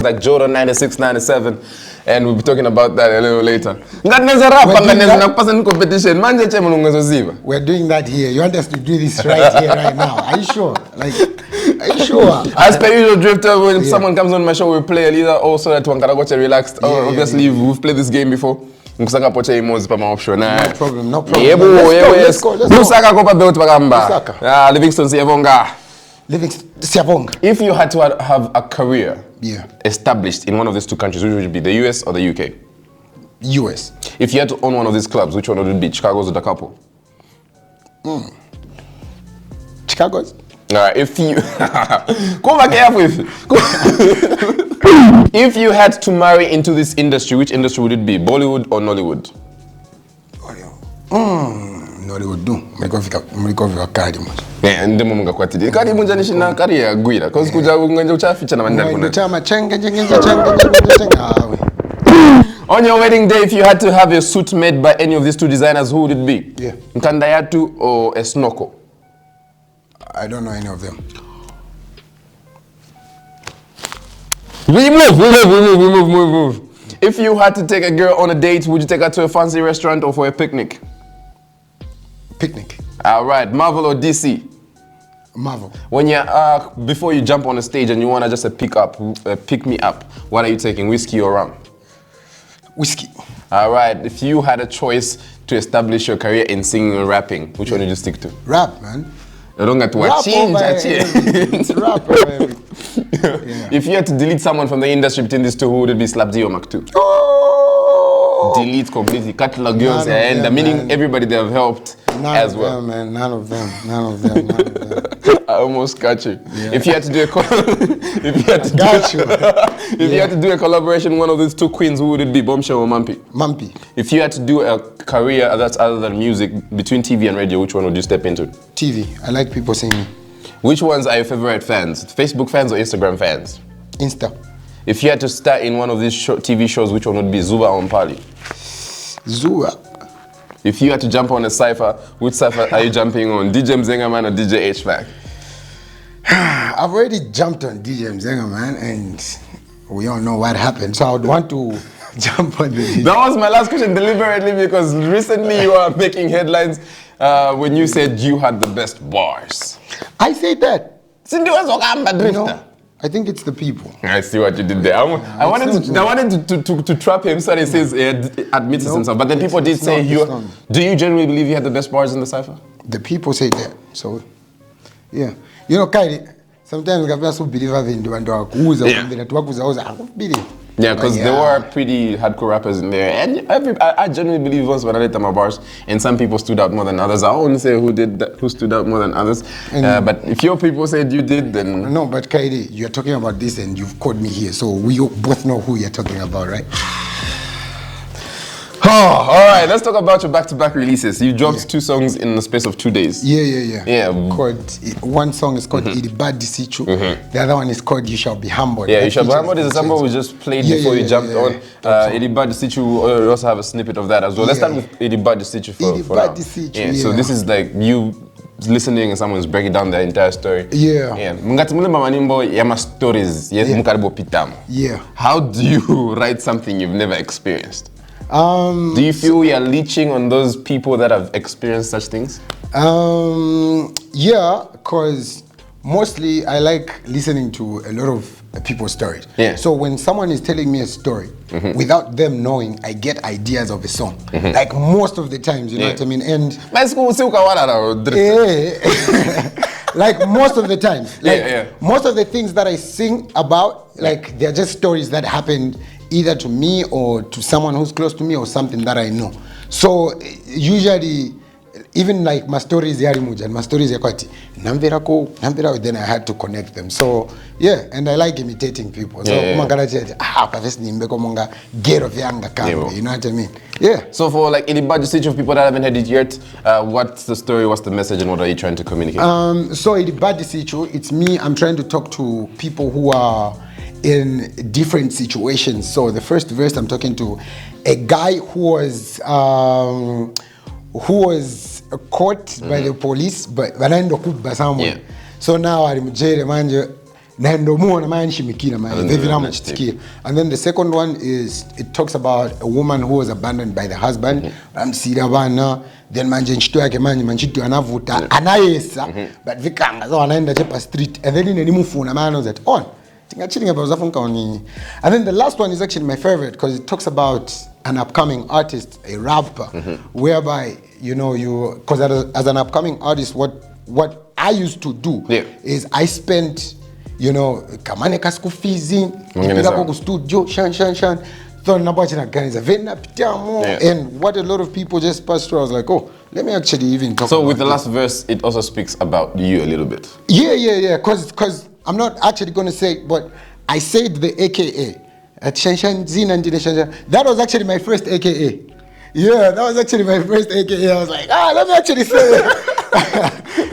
like Jordan 96, 97, and we'll be talking about that a little later. Competition. We're doing that here. You want us to do this right here, right now? Are you sure? Like, are you sure? As per usual, Drifta, when someone comes on my show, we play a little also that one can watch relaxed. Obviously, we've played this game before. No problem, no problem. Let's go. Livingston Siyabonga. If you had to have a career established in one of these two countries, which would it be, the US or the UK? US. If you had to own one of these clubs, which one would it be? Chicago's or the couple? Chicago's. Alright, if you come back here with if you had to marry into this industry, which industry would it be? Bollywood or Nollywood? Nollywood do. Make a card. Yeah, and the moment got it. Kadi munja nishina career guida. Cause kuja ungenja uchaficha na mandani kuna. On your wedding day, if you had to have a suit made by any of these two designers, who would it be? Yeah. Nkandayatu or Esnoko? I don't know any of them. We move. If you had to take a girl on a date, would you take her to a fancy restaurant or for a picnic? Picnic. All right, Marvel or DC? Marvel. When you're before you jump on a stage and you wanna just pick me up, what are you taking, whiskey or rum? Whiskey. All right, if you had a choice to establish your career in singing and rapping, which one would you stick to? Rap, man. You don't get to watch It's rap. If you had to delete someone from the industry between these two, who would it be, Slapzy or Mac 2? Oh! Delete completely, cut the girls and the meaning everybody they have helped as well. None of them. I almost got you. Yeah. If you had to do a you had to do a collaboration with one of these two queens, who would it be, Bombshell or Mampi? Mampi. If you had to do a career that's other than music, between TV and radio, which one would you step into? TV. I like people singing. Which ones are your favorite fans? Facebook fans or Instagram fans? Insta. If you had to star in one of these TV shows, which one would be, Zuba or Mpali? Zuba. If you had to jump on a cypher, which cypher are you jumping on? DJ Mzengaman or DJ HVAC? I've already jumped on DJ Mzengaman and we all know what happened. So I would want to jump on the... That was my last question deliberately because recently you are making headlines when you said you had the best bars. I said that. No, I think it's the people. I see what you did there. I wanted to trap him so he says he admits himself. But then people did say do you genuinely believe you had the best bars in the cypher? The people say that. So, yeah. You know, Kairi, sometimes we have to believe in the Yeah, because there were pretty hardcore rappers in there. And I genuinely believe once when I let them my bars, and some people stood out more than others. I won't say who stood out more than others. But if your people said you did, then... No, but Kairi, you're talking about this and you've called me here. So we both know who you're talking about, right? Oh, all right, let's talk about your back-to-back releases. You dropped 2 songs in the space of 2 days. Yeah. One song is called Idibadi Sichu. The other one is called You Shall Be Humbled. Yeah, You Shall Be Humbled is a sample we just played before you jumped on. Idibadi Sichu, we also have a snippet of that as well. Let's start with Idibadi Sichu for now. So this is like you listening and someone's breaking down their entire story. How do you write something you've never experienced? Do you feel you're leeching on those people that have experienced such things? Yeah, because mostly I like listening to a lot of people's stories. Yeah. So when someone is telling me a story, without them knowing, I get ideas of a song. Like most of the times, you know what I mean? And like most of the times, most of the things that I sing about, like they're just stories that happened either to me or to someone who's close to me or something that I know. So usually, even like my stories and my stories are quite Nambira, then I had to connect them. So yeah, and I like imitating people. So you know what I mean? Yeah. So for like any budget stage of people that haven't heard it yet, what's the story, what's the message, and what are you trying to communicate? So in the budget situation, it's me, I'm trying to talk to people who are in different situations. So the first verse, I'm talking to a guy who was caught by the police, but I ended up by someone. So now I'm jail, And then the second one is, it talks about a woman who was abandoned by the husband. Then manje nchito yake manchito anavuta anayesa but vikanga so anaenda chepa street and then inimufuna man knows that on. And then the last one is actually my favorite because it talks about an upcoming artist, a rapper, whereby because as an upcoming artist, what I used to do is I spent kamane kasku fizi nipika kwa studio shan and what a lot of people just passed through. I was like, oh, let me actually even talk so about with the last verse it also speaks about you a little bit. Yeah because I'm not actually going to say, but I said the AKA at that was actually my first AKA. Yeah, that was actually my first AKA. I was like, let me actually say it.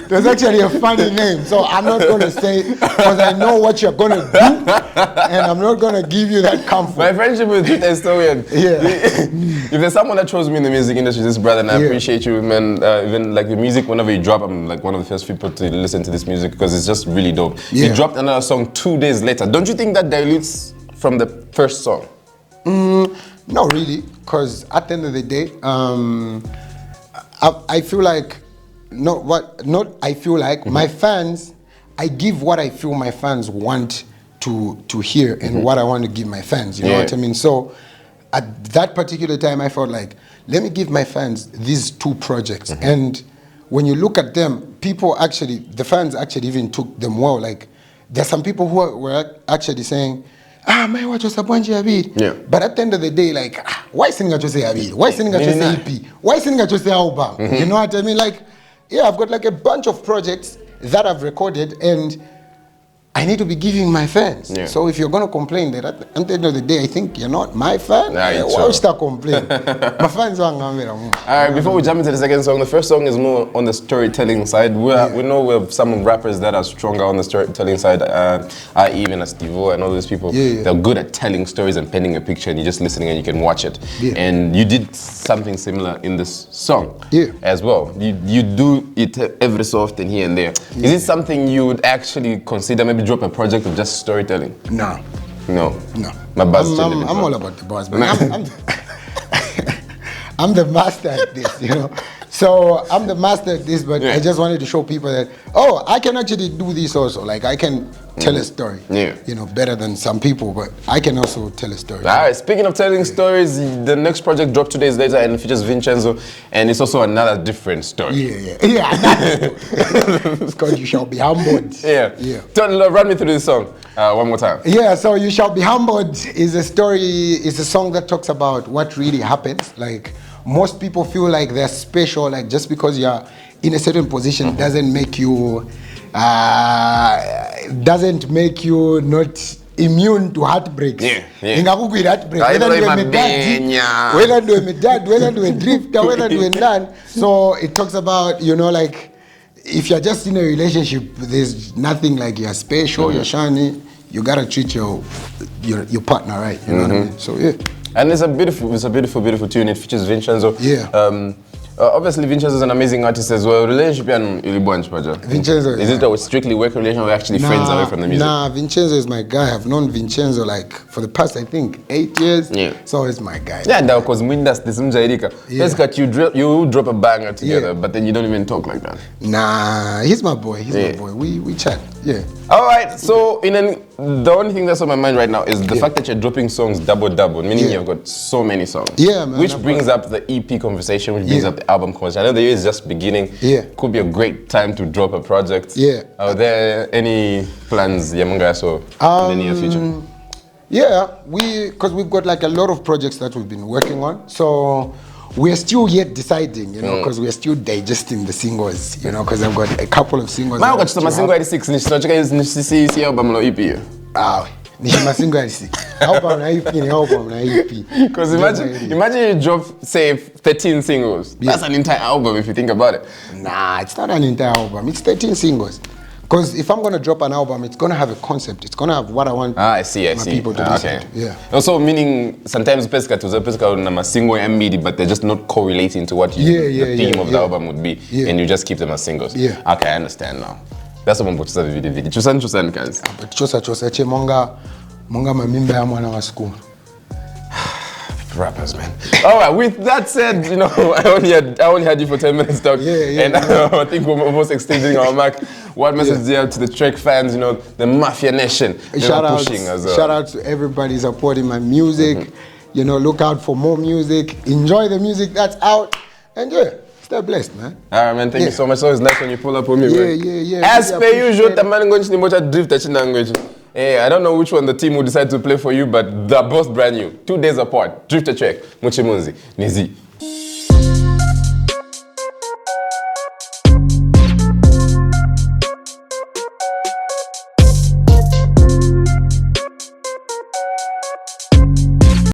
It was actually a funny name, so I'm not going to say it because I know what you're going to do, and I'm not going to give you that comfort. My friendship with Drifta is so weird. Yeah. If there's someone that chose me in the music industry, this brother, and I appreciate you, man. Even like the music, whenever you drop, I'm like one of the first people to listen to this music because it's just really dope. You dropped another song 2 days later. Don't you think that dilutes from the first song? Not really, because at the end of the day, I feel like my fans, I give what I feel my fans want to hear and what I want to give my fans, you know what I mean? So at that particular time, I felt like, let me give my fans these 2 projects. And when you look at them, the fans actually even took them well. Like, there's some people who were actually saying, my watch was a bunch of beat. But at the end of the day, like, why sing at say a beat? Why sing at say EP? Why sing at say album? You know what I mean? Like, I've got like a bunch of projects that I've recorded and I need to be giving my fans. So if you're going to complain that at the end of the day, I think you're not my fan, why should I complain? My fans are all right, before we jump into the second song, the first song is more on the storytelling side. We know we have some rappers that are stronger on the storytelling side, even as Stivo and all these people. They're good at telling stories and painting a picture and you're just listening and you can watch it. And you did something similar in this song as well. You do it every so often here and there. Is it something you would actually consider maybe drop a project of just storytelling? No. My buzz. I'm all about the buzz, but I'm the master at this, So I'm the master at this, but I just wanted to show people that, I can actually do this also. Like, I can tell a story, better than some people, but I can also tell a story. All right, speaking of telling stories, the next project dropped 2 days later and it features Vincenzo, and it's also another different story. It's called You Shall Be Humbled. Run me through this song one more time. So You Shall Be Humbled is a song that talks about what really happens. Like, most people feel like they're special, like just because you're in a certain position doesn't make you not immune to heartbreaks. Whether you're a Medad, whether you're a Drifta, whether you're a Nan. So it talks about, like, if you're just in a relationship, there's nothing like you're special, you're shiny. You gotta treat your partner right. You know what I mean? So and it's a beautiful tune. It features Vincenzo. Obviously, Vincenzo is an amazing artist as well. Relationship and Vincenzo. Is it a strictly work relation or actually friends away from the music? Nah, Vincenzo is my guy. I've known Vincenzo like for the past, I think, 8 years. So he's my guy. Because you drop a banger together, but then you don't even talk like that. Nah, he's my boy. My boy. We chat. All right. So the only thing that's on my mind right now is the fact that you're dropping songs double, meaning you've got so many songs. Man. Which brings up the EP conversation, which brings up the album conversation. I know the year is just beginning. Could be a great time to drop a project. Are there any plans, Yamangaso, in the near future? Because we've got like a lot of projects that we've been working on. So we're still yet deciding, because we're still digesting the singles, because I've got a couple of singles. I've got some single 86, because imagine you drop, say, 13 singles. That's an entire album if you think about it. Nah, it's not an entire album. It's 13 singles. Because if I'm going to drop an album, it's going to have a concept. It's going to have what I want I see. people to listen to. Also, meaning sometimes Pesca a single MD, but they're just not correlating to what the theme of the album would be. And you just keep them as singles. Okay, I understand now. That's what I'm about to say video. Chusan guys. But chosa che monga mamimba ya mwana wa school. Rappers, man. All right. With that said, you know, I only had you for 10 minutes, dog. And I think we're almost extending our mark. What message do you have to the Trek fans? You know, the Mafia Nation. Shout out to everybody supporting my music. You know, look out for more music. Enjoy the music that's out, and stay blessed, man. All right, man. Thank you so much. So it's nice when you pull up with me, man. Yeah. As per usual, the man going to Drifta language. Hey, I don't know which one the team will decide to play for you, but they're both brand new. 2 days apart. Drifta Trek, Muchi Munzi, Nizi.